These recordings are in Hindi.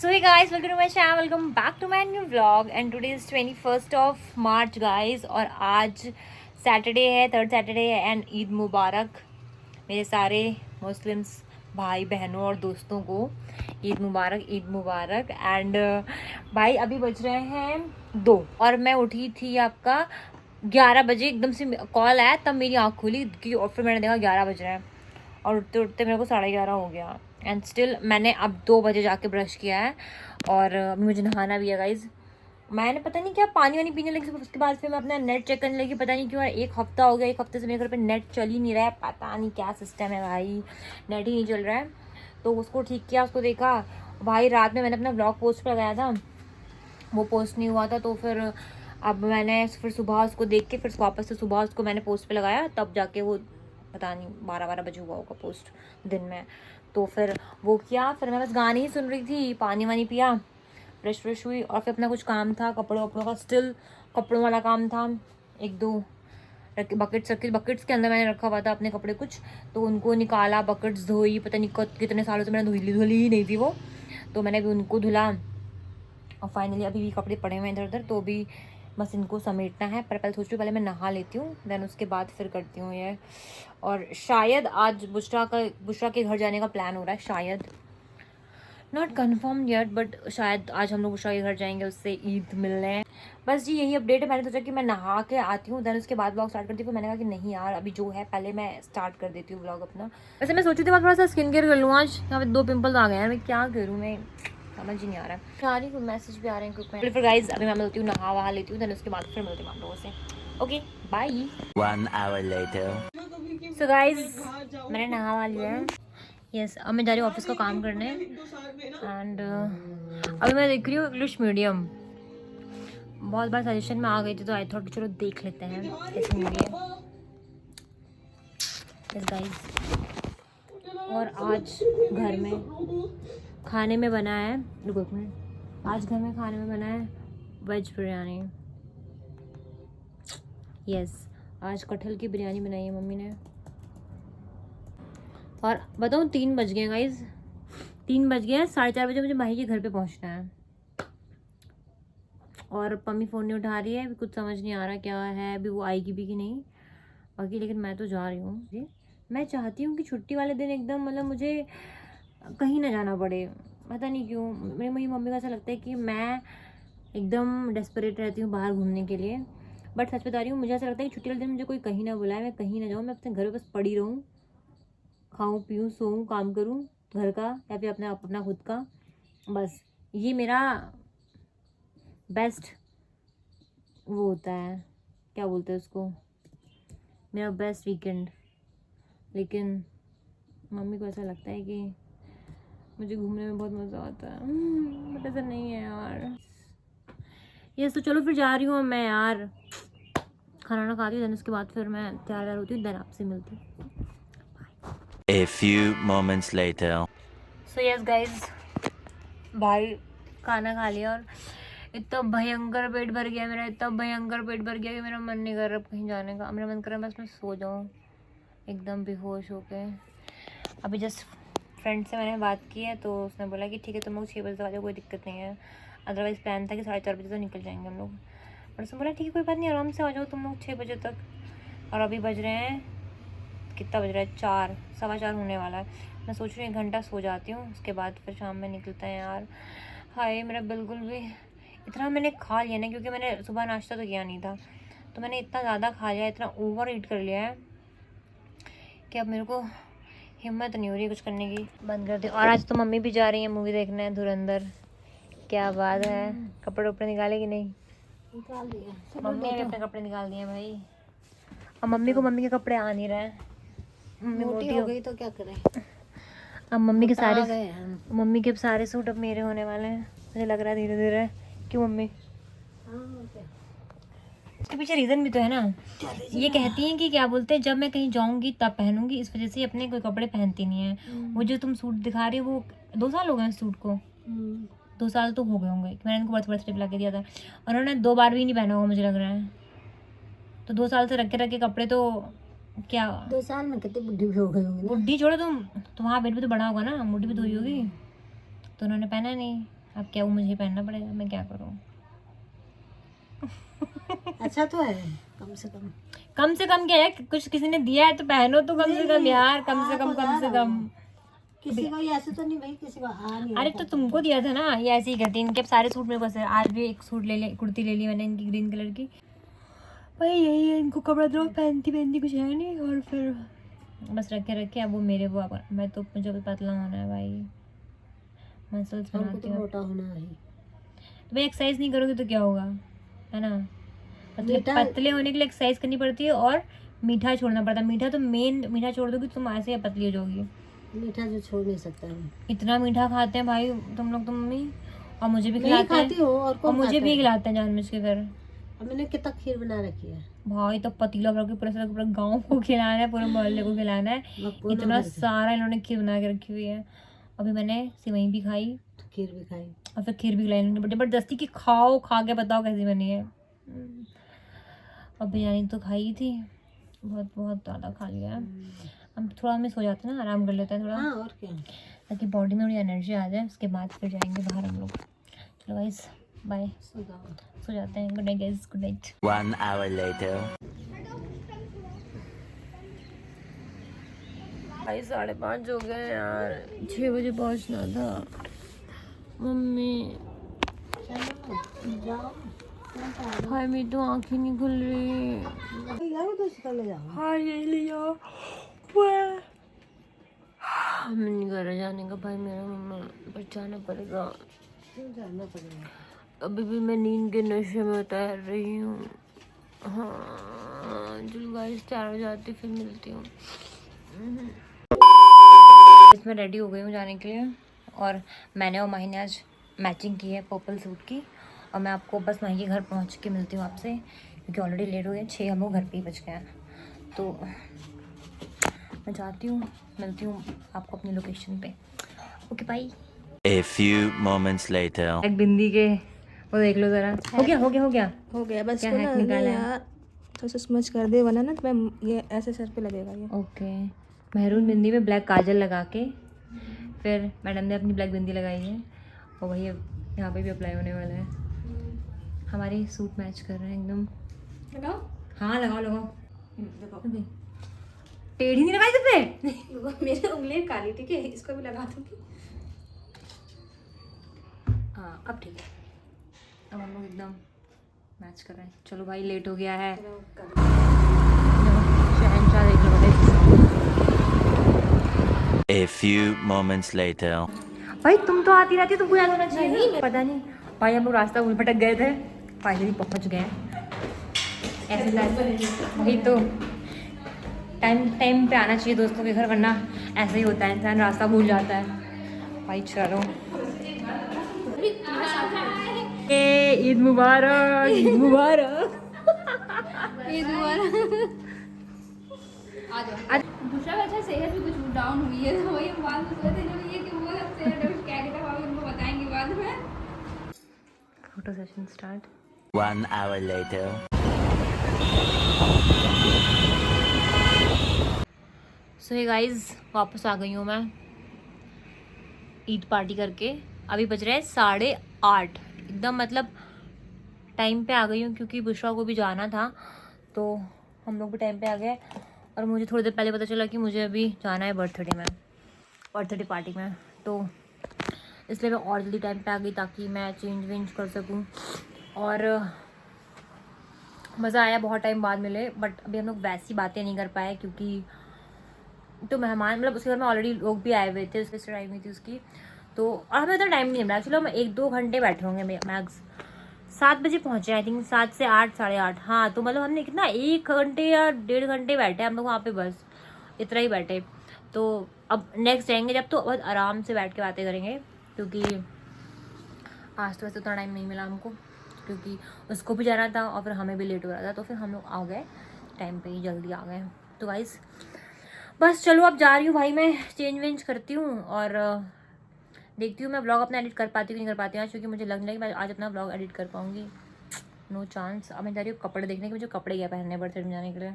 So hey guys, welcome to my channel, welcome back to my new vlog and today is 21st of March guys और आज सैटरडे है, थर्ड सैटरडे है एंड ईद मुबारक मेरे सारे मुस्लिम्स भाई बहनों और दोस्तों को। ईद मुबारक एंड भाई अभी बज रहे हैं 2 और मैं उठी थी आपका 11 बजे, एकदम से कॉल आया तब मेरी आँख खुली क्योंकि और फिर मैंने देखा 11 बज रहे हैं और उठते उठते मेरे को 11:30 हो गया एंड स्टिल मैंने अब 2 बजे जाके ब्रश किया है और अभी मुझे नहाना भी है गाइज। मैंने पता नहीं क्या पानी वानी पीने लगी, उसके बाद फिर मैं अपना नेट चेक करने लगी, पता नहीं क्यों एक हफ्ता हो गया, एक हफ्ते से मेरे घर पे नेट चल ही नहीं रहा है, पता नहीं क्या सिस्टम है भाई, नेट ही नहीं चल रहा है। तो उसको ठीक किया, उसको देखा भाई, रात में मैंने अपना ब्लॉग पोस्ट पर लगाया था, वो पोस्ट नहीं हुआ था तो फिर अब मैंने फिर सुबह उसको देख के फिर वापस से सुबह उसको मैंने पोस्ट पे लगाया, तब जाके वो पता नहीं 12 बजे हुआ होगा पोस्ट दिन में। तो फिर वो किया, फिर मैं बस गाने ही सुन रही थी, पानी वानी पिया, फ्रेश हुई और फिर अपना कुछ काम था कपड़ों वपड़ों का, स्टिल कपड़ों वाला काम था, 1-2 बकेट्स के अंदर मैंने रखा हुआ था अपने कपड़े कुछ, तो उनको निकाला, बकेट्स धोई, पता नहीं कितने सालों से मैंने धुली ही नहीं थी वो, तो मैंने भी उनको धुला और फाइनली अभी भी कपड़े पड़े हुए हैं इधर उधर, तो अभी बस इनको समेटना है। पर पहले सोच रही हूँ पहले मैं नहा लेती हूँ, देन उसके बाद फिर करती हूँ ये। और शायद आज बुशरा के घर जाने का प्लान हो रहा है, शायद नॉट कन्फर्म येट, बट शायद आज हम लोग बुशरा के घर जाएंगे उससे ईद मिलने। बस जी यही अपडेट है। मैंने सोचा कि मैं नहा के आती हूँ, देन उसके बाद ब्लॉग स्टार्ट करती हूँ, फिर मैंने कहा कि नहीं यार अभी जो है पहले मैं स्टार्ट कर देती हूँ ब्लॉग अपना। वैसे मैं सोची थी मैं थोड़ा सा स्किन केयर कर लूँ, आज यहाँ पे 2 पिंपल्स आ गए हैं, मैं क्या करूँ, मैं समझ ही नहीं आ रहा है। कोई मैसेज भी आ रहे हैं क्योंकि फिर गाइज अभी मैं मिलती हूँ, नहा वहा लेती हूँ, देन उसके बाद फिर मिलती हूँ आप लोगों से। Okay bye. 1 hour later. So guys मैंने नहा वा लिया है, यस अब मैं जा रही हूँ ऑफिस का काम करने एंड अभी मैं देख रही हूँ इंग्लिश मीडियम, बहुत बार सजेशन में आ गई थी तो आई थॉट चलो देख लेते हैं कैसी मूवी है। यस गाइज और आज घर में खाने में बना है, रुको एक मिनट, आज घर में खाने में बना है वेज बिरयानी। यस आज कटहल की बिरयानी बनाई है मम्मी ने। और बताऊँ 3 बज गए गाइज, 3 बज गए हैं, 4:30 बजे मुझे माही के घर पे पहुंचना है और पम्मी फ़ोन नहीं उठा रही है, अभी कुछ समझ नहीं आ रहा क्या है, अभी वो आएगी भी कि नहीं बाकी, लेकिन मैं तो जा रही हूँ। मैं चाहती हूँ कि छुट्टी वाले दिन एकदम मतलब मुझे कहीं ना जाना पड़े, पता नहीं क्यों मेरी मम्मी को ऐसा लगता है कि मैं एकदम डेस्परेट रहती हूँ बाहर घूमने के लिए, बट सच बता रही हूँ मुझे ऐसा लगता है कि छुट्टी वाले दिन मुझे कोई कहीं ना बुलाए, मैं कहीं ना जाऊँ, मैं अपने घर पे बस पड़ी रहूँ, खाऊँ पीऊँ सोऊँ, काम करूँ घर का या फिर अपना खुद का, बस ये मेरा बेस्ट वो होता है, क्या बोलते हैं उसको, मेरा बेस्ट वीकेंड। लेकिन मम्मी को ऐसा लगता है कि मुझे घूमने में बहुत मज़ा आता है, बट ऐसा नहीं है यार। ये तो चलो फिर जा रही हूँ मैं यार, खाना ना खाती हूँ, देन उसके बाद फिर मैं तैयार होती हूँ, देन आपसे मिलती हूँ। A few moments later. So yes guys भाई खाना खा लिया और इतना भयंकर पेट भर गया मेरा, इतना भयंकर पेट भर गया कि मेरा मन नहीं कर रहा कहीं जाने का, मेरा मन कर रहा है बस मैं सो जाऊँ एकदम बेहोश होके। अभी जस्ट फ्रेंड से मैंने बात की है तो उसने बोला कि ठीक है तुम लोग 6 बजे तक आ जाओ, कोई दिक्कत नहीं है, अदरवाइज़ प्लान था कि 4:30 बजे तो निकल जाएंगे हम लोग, बट उसने बोला ठीक है कोई बात नहीं आराम से आ जाओ तुम लोग 6 बजे तक। और अभी बज रहे हैं, कितना बज रहा है, 4, 4:15 होने वाला है। मैं सोच रही हूँ 1 घंटा सो जाती हूँ, उसके बाद फिर शाम में निकलते हैं यार। हाय मेरा बिल्कुल भी इतना मैंने खा लिया ना, क्योंकि मैंने सुबह नाश्ता तो किया नहीं था, तो मैंने इतना ज़्यादा खा लिया, इतना ओवर ईट कर लिया है कि अब मेरे को हिम्मत नहीं हो रही कुछ करने की, बंद कर दी। और आज तो मम्मी भी जा रही है मूवी देखने धुरंधर, क्या बात है, कपड़े उपड़े निकाले कि नहीं? निकाल दिया मम्मी ने अपने कपड़े निकाल दिए भाई, अब मम्मी को मम्मी के कपड़े आ नहीं रहे हैं, मम्मी मोटी हो गई तो क्या करें, अब मम्मी के मोटा आ सारे गए हम। मम्मी के सारे सूट अब मेरे होने वाले हैं, मुझे लग रहा है धीरे धीरे। क्यों मम्मी? हाँ, क्या? इसके पीछे रीज़न भी तो है ना, ये कहती हैं कि क्या बोलते हैं जब मैं कहीं जाऊंगी तब पहनूंगी, इस वजह से अपने कोई कपड़े पहनती नहीं है। वो जो तुम सूट दिखा रही हो वो 2 साल हो गए हैं सूट को, 2 साल तो हो गए होंगे, मैंने इनको बर्थडे पे ला के दिया था और उन्होंने 2 बार भी नहीं पहना होगा मुझे लग रहा है, तो 2 साल से रखे रखे कपड़े तो क्या 2 साल में कितनी बुढ़ी भी हो गई होंगी ना। बुढ़ी छोड़ो तुम, तुम्हारा वेट भी तो बड़ा होगा ना, मुड्ढी भी धोई होगी, तो उन्होंने पहना नहीं। अब क्या वो मुझे पहनना पड़ेगा, मैं क्या करूँ। अच्छा तो है, कम से कम। कम से कम क्या है, कुछ किसी ने दिया है तो पहनो तो कम से कम यार, कम से कम, कम से कम। किसी को ऐसे तो नहीं भाई, किसी को आ नहीं अरे तो तुमको दिया था ना, ये ऐसे ही करती है। इनके अब सारे सूट मेरे पास है। आज भी एक सूट ले लिया, कुर्ती ले ली मैंने इनकी ग्रीन कलर की। भाई यही है, इनको कपड़ा दो, पहनती कुछ है नहीं, और फिर बस रखे अब वो मेरे वो मैं तो मुझे पतला होना है भाई, मसल्स बनाती हूँ। मोटा होना है तो भाई एक्सरसाइज नहीं करोगे तो क्या होगा, है ना। पतले होने के लिए एक्सरसाइज करनी पड़ती है और मीठा छोड़ना पड़ता है। मीठा तो मेन, मीठा छोड़ दोगी तुम ऐसे पतली हो जाओगी। मीठा जो छोड़ नहीं सकता है। इतना मीठा खाते हैं भाई तुम लोग, तो मम्मी, और मुझे भी मैं खिलाते खाती हूँ और मुझे भी खिलाते हैं जानबूझ के। फिर अब मैंने कितना खीर बना रखी है भाई, तो पतीला भर के पूरे गांव को खिलाना है, पूरे मोहल्ले को खिलाना है। इतना सारा इन्होंने खीर बना के रखी हुई है। अभी मैंने सिवई भी खाई, तो खीर भी खाई, और फिर खीर भी खिलाई इन्होंने जबरदस्ती की। खाओ, खा के बताओ कैसी बनी है। और बिरयानी तो खाई थी, बहुत ज़्यादा खा लिया है। अब थोड़ा हमें सो जाते हैं ना, आराम कर लेते हैं थोड़ा। हाँ और क्या, ताकि बॉडी में थोड़ी एनर्जी आ जाए, उसके बाद फिर जाएंगे बाहर हम लोग। चलो गाइस बाय, सो जाते हैं। Good night guys, good night. 1 hour later. भाई 5:30 हो गए यार, 6 बजे पहुंचना था। मम्मी भाई मेरी तो आँखें नहीं खुल रही। हाँ यही लिया, मन नहीं कर रहा जाने का भाई मेरा, मम्मा पर जाना पड़ेगा। अभी भी मैं नींद के नशे में उतर रही हूँ। हाँ चलो गाइस, 4 बजे आती फिर मिलती हूँ। इसमें रेडी हो गई हूँ जाने के लिए, और मैंने और माही ने आज मैचिंग की है पर्पल सूट की। और मैं आपको बस माही के घर पहुँच के मिलती हूँ आपसे, क्योंकि ऑलरेडी लेट हो गए, 6 हम लोग घर पे ही बच गए हैं। तो मैं जाती हूँ, मिलती हूँ आपको अपनी लोकेशन पे। Okay bye. A few moments later. एक बिंदी के वो देख लो जरा, हो गया बस क्या इसको हैक ना निकाला है? यार थोड़ा सा स्मच कर दे, वरना ना तो मैं ये ऐसे सर पे लगेगा ये। ओके, मेहरून बिंदी में ब्लैक काजल लगा के, फिर मैडम ने अपनी ब्लैक बिंदी लगाई है, और वही अब यहाँ पे भी अप्लाई होने वाला है। हमारे सूट मैच कर रहे हैं एकदम। लगाओ, हाँ लगाओ देखो Okay. टेढ़ी नहीं लगाई तुमने? मेरी उंगली काली, ठीक है, इसको भी लगा दूंगी। हाँ अब ठीक है, अब हम लोग एकदम मैच कर रहे हैं। चलो भाई लेट हो गया है, शहंशाह देख लो भाई। A few moments later. भाई तुम तो आती रहती, तुमको याद होना चाहिए। पता नहीं भाई, हम लोग रास्ता भूल भटक गए थे, फाइनली पहुंच गए। ऐसे वही तो, टाइम पे आना चाहिए दोस्तों के घर, वरना ऐसा ही होता है, इंसान रास्ता भूल जाता है। भाई चलो, ईद मुबारक, ईद मुबारक। दूसरा अच्छा सेहत भी कुछ डाउन हुई है, तो वही हम बाद में सोचते हैं ये कि वो सेहत क्या कहते हैं, उनको बताएंगे बाद में। Photo session start. 1 hour later. सो हे गाइस, वापस आ गई हूँ मैं ईद पार्टी करके। अभी बज रहे हैं 8:30 एकदम, मतलब टाइम पे आ गई हूँ, क्योंकि बुशरा को भी जाना था, तो हम लोग भी टाइम पे आ गए। और मुझे थोड़ी देर पहले पता चला कि मुझे अभी जाना है बर्थडे पार्टी में, तो इसलिए मैं और जल्दी टाइम पे आ गई, ताकि मैं चेंज वेंज कर सकूँ। और मज़ा आया, बहुत टाइम बाद मिले, बट अभी हम लोग वैसी बातें नहीं कर पाए, क्योंकि तो मेहमान, मतलब उसके घर में ऑलरेडी लोग भी आए हुए थे, उसकी सिस्टर आई हुई थी उसकी, तो और हमें इतना टाइम नहीं मिला। चलो हम 1-2 घंटे बैठे होंगे मैक्स। 7 बजे पहुँचे आई थिंक, 7 से 8, 8:30। हाँ तो मतलब हमने कितना 1 घंटे या 1.5 घंटे बैठे हम लोग वहाँ पे, बस इतना ही बैठे। तो अब नेक्स्ट जाएंगे जब, तो बहुत आराम से बैठ के बातें करेंगे, क्योंकि आज तो वैसे उतना टाइम नहीं मिला हमको, क्योंकि उसको भी जाना था और फिर हमें भी लेट हो रहा था, तो फिर हम लोग आ गए टाइम पे ही, जल्दी आ गए। तो गाइस बस चलो, अब जा रही हूँ भाई, मैं चेंज वेंज करती हूँ और देखती हूँ मैं ब्लॉग अपना एडिट कर पाती हूँ कि नहीं कर पाती हूँ, क्योंकि मुझे लग नहीं रहा कि मैं आज अपना ब्लॉग एडिट कर पाऊँगी, नो चांस। अब मैं जा रही हूँ कपड़े देखने के, मुझे कपड़े क्या पहनने बर्थडे में जाने के लिए।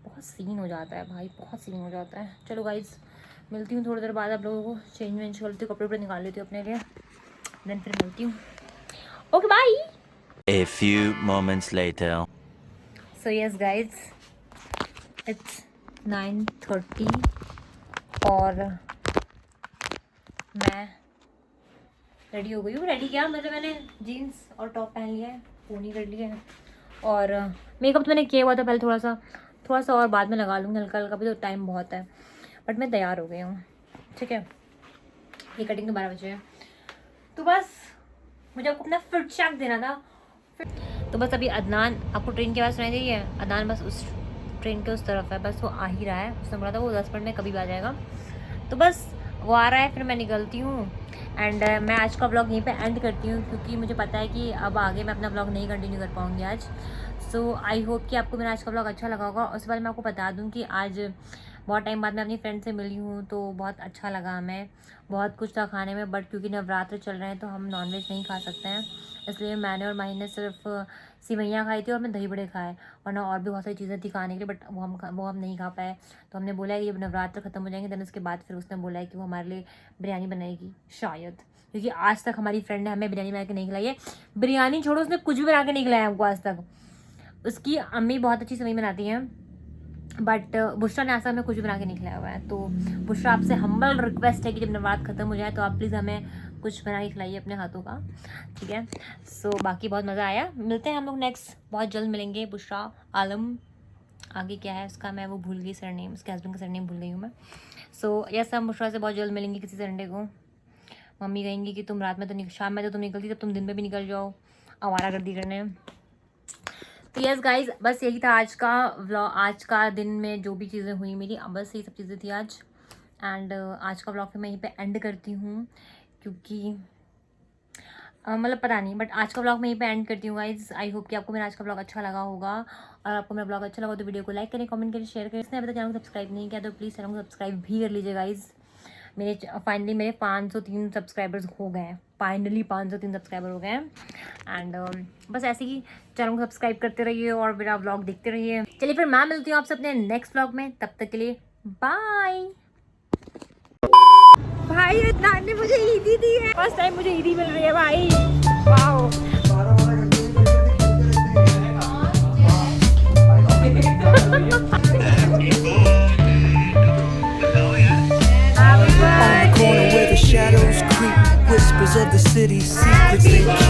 बहुत सीन हो जाता है भाई, बहुत सीन हो जाता है। चलो गाइस मिलती हूँ थोड़ी देर बाद आप लोगों को, चेंज वेंज करती हूँ, कपड़े वपड़े निकाल लेती हूँ अपने लिए, देन फिर मिलती हूँ. Okay bye. A few moments later. So yes guys, it's 9:30 और मैं रेडी हो गई हूँ. रेडी क्या मतलब मैंने जीन्स और टॉप पहन लिया है, पोनी कर लिया है और मेकअप तो मैंने किया हुआ था पहले, थोड़ा सा और बाद में लगा लूँगी हल्का हल्का, भी तो टाइम बहुत है. बट मैं तैयार हो गई हूँ. ठीक है, ये कटिंग तो 12 बजे है. तो बस मुझे आपको अपना फिट चेक देना था. तो बस अभी अदनान, आपको ट्रेन की आवाज़ सुनाई दी है? अदनान बस उस ट्रेन के उस तरफ है, बस वो आ ही रहा है. उसने बोला था वो 10 मिनट में कभी भी आ जाएगा. तो बस वो आ रहा है, फिर मैं निकलती हूँ. एंड मैं आज का ब्लॉग यहीं पे एंड करती हूँ क्योंकि मुझे पता है कि अब आगे मैं अपना ब्लॉग नहीं कंटिन्यू कर पाऊँगी आज. सो आई होप कि आपको मेरा आज का ब्लॉग अच्छा लगा होगा. उसके बाद मैं आपको बता दूँ कि आज बहुत टाइम बाद मैं अपनी फ्रेंड से मिली हूँ तो बहुत अच्छा लगा हमें. बहुत कुछ था खाने में, बट क्योंकि नवरात्र चल रहे हैं तो हम नॉनवेज नहीं खा सकते हैं, इसलिए मैंने और माही ने सिर्फ सिवैयाँ खाई थी और मैं दही बड़े खाए, वरना और भी बहुत सारी चीज़ें थी खाने के लिए, बट वो हम नहीं खा पाए. तो हमने बोला है कि जब नवरात्र ख़त्म हो जाएंगे देन उसके बाद फिर उसने बोला है कि वो हमारे लिए बिरयानी बनाएगी शायद, क्योंकि आज तक हमारी फ्रेंड ने हमें बिरयानी बना के नहीं खिलाई है. बिरयानी छोड़ो, उसने कुछ भी बना के नहीं खिलाया हमको आज तक. उसकी अम्मी बहुत अच्छी सेवई बनाती हैं, बट बुशरा ने ऐसा हमें कुछ भी बना के नहीं खिलाया हुआ है. तो बुशरा आपसे हम्बल रिक्वेस्ट है कि जब नवरात्र ख़त्म हो जाए तो आप प्लीज़ हमें कुछ बना के खिलाइए अपने हाथों का. ठीक है. सो बाकी बहुत मज़ा आया. मिलते हैं हम लोग नेक्स्ट, बहुत जल्द मिलेंगे. बुशरा आलम, आगे क्या है उसका मैं वो भूल गई सरनेम, उसके हस्बैंड का सरनेम भूल गई हूँ मैं. सो यस, हम बुशरा से बहुत जल्द मिलेंगे किसी संडे को. मम्मी कहेंगी कि तुम रात में तो शाम में तो तुम निकलती, तब तुम दिन में भी निकल जाओ आवारागर्दी करने. तो यस गाइज, बस यही था आज का व्लॉग. आज का दिन में जो भी चीज़ें हुई मेरी, बस यही सब चीज़ें थी आज. एंड आज का व्लॉग मैं यहीं पे एंड करती हूँ क्योंकि मतलब पता नहीं, बट आज का व्लॉग मैं यहीं पे एंड करती हूँ गाइज. आई होप कि आपको मेरा आज का व्लॉग अच्छा लगा होगा, और आपको मेरा व्लॉग अच्छा लगा तो वीडियो को लाइक करें, कमेंट करें, शेयर करें. इसने अभी तक चैनल को सब्सक्राइब नहीं किया तो प्लीज़ चैनल को सब्सक्राइब भी कर लीजिए गाइज. फाइनली मेरे 503 सब्सक्राइबर्स हो गए हैं. फाइनली 503 सब्सक्राइबर हो गए हैं. एंड बस ऐसे ही चैनल को सब्सक्राइब करते रहिए और मेरा व्लॉग देखते रहिए. चलिए फिर मैं मिलती हूँ आपसे अपने नेक्स्ट व्लॉग में. तब तक के लिए बाय. भाई अदनान ने मुझे ईदी दी है, फर्स्ट टाइम मुझे ईदी मिल रही है भाई. Wow. On the corner where the shadows creep, whispers of the city's secrets they keep.